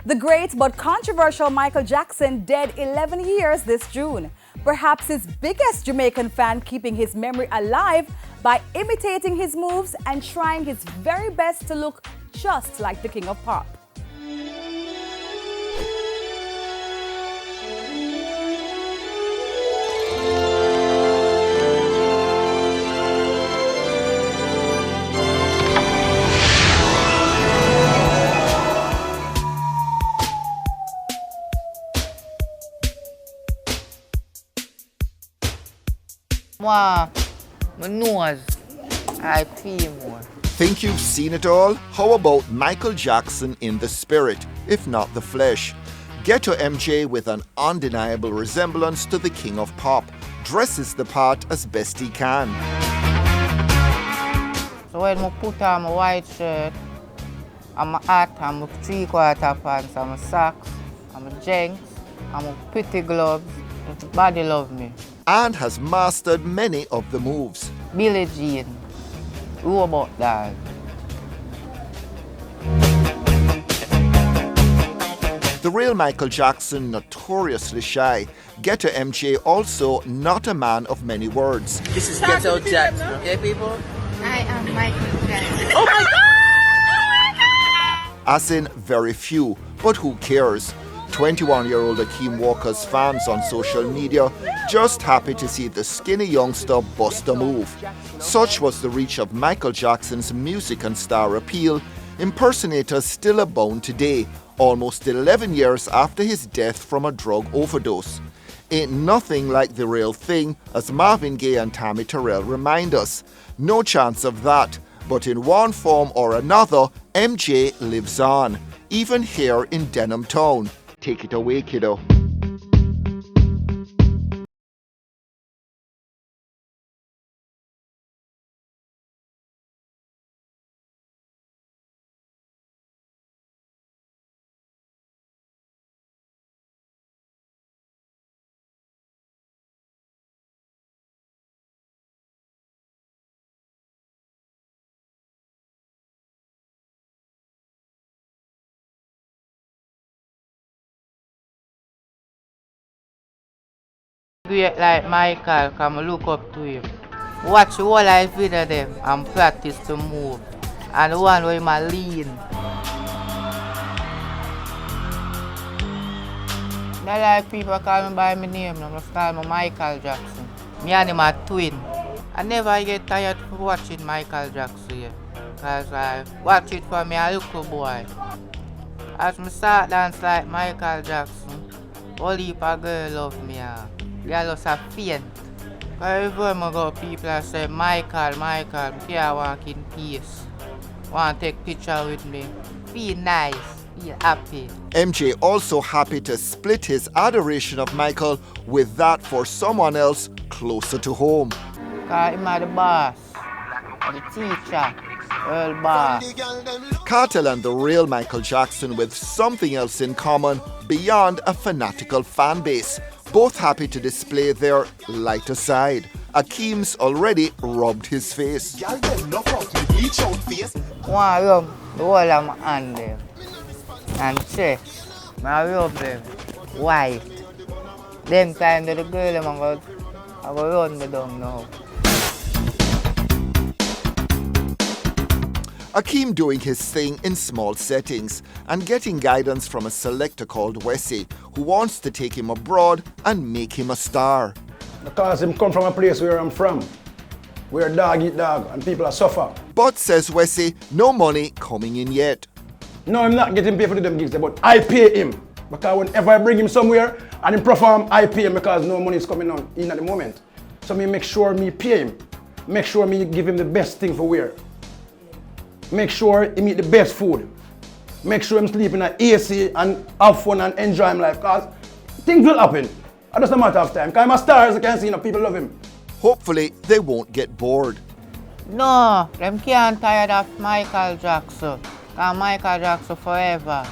The great but controversial Michael Jackson dead 11 years this June. Perhaps his biggest Jamaican fan keeping his memory alive by imitating his moves and trying his very best to look just like the King of Pop. Wow, my nose, I pee more. Think you've seen it all? How about Michael Jackson in the spirit, if not the flesh? Ghetto MJ, with an undeniable resemblance to the King of Pop, dresses the part as best he can. So when I put on my white shirt, and my hat, and my three-quarter pants, and my socks, and my jeans, and my pretty gloves, the body love me. And has mastered many of the moves. Billie Jean, robot doll. The real Michael Jackson, notoriously shy. Ghetto MJ, also not a man of many words. This is Ghetto Jackson, okay, people? I am Michael Jackson. Oh my God! As in very few, but who cares? 21-year-old Akeem Walker's fans on social media just happy to see the skinny youngster bust a move. Such was the reach of Michael Jackson's music and star appeal. Impersonators still abound today, almost 11 years after his death from a drug overdose. Ain't nothing like the real thing, as Marvin Gaye and Tammy Terrell remind us. No chance of that, but in one form or another, MJ lives on, even here in Denham Town. Take it away, kiddo. Great like Michael, come look up to him. Watch the whole life video them and practice to move. And the one where I lean. I like people call me by my name, I'm call me Michael Jackson. Me and him are twin. I never get tired of watching Michael Jackson, because I watch it from me a little boy. As I start dance like Michael Jackson, all heap of girls love me. They just a faint. Everywhere I go, people say, Michael, I can't walk in peace. Want to take picture with me. Feel nice, feel happy. MJ also happy to split his adoration of Michael with that for someone else closer to home. Because I'm the boss, the teacher, world boss. Cartel and the real Michael Jackson with something else in common beyond a fanatical fan base. Both happy to display their lighter side. Akeem's already rubbed his face. One rub the whole of my hand them. And chest. I rub them white. Them time that the girl them I go run me down now. Akeem doing his thing in small settings and getting guidance from a selector called Wesley, who wants to take him abroad and make him a star. Because him come from a place where I'm from, where dog eat dog and people are suffer. But, says Wesley, no money coming in yet. No, I'm not getting paid for them gigs, but I pay him. Because whenever I bring him somewhere and he perform, I pay him because no money is coming on in at the moment. So me make sure me pay him. Make sure me give him the best thing for wear. Make sure he eat the best food. Make sure him sleep in an AC and have fun and enjoy his life, because things will happen. It's just a matter of time. Because I'm a star, as you can see, people love him. Hopefully they won't get bored. No, them can't tired of Michael Jackson. Because Michael Jackson forever.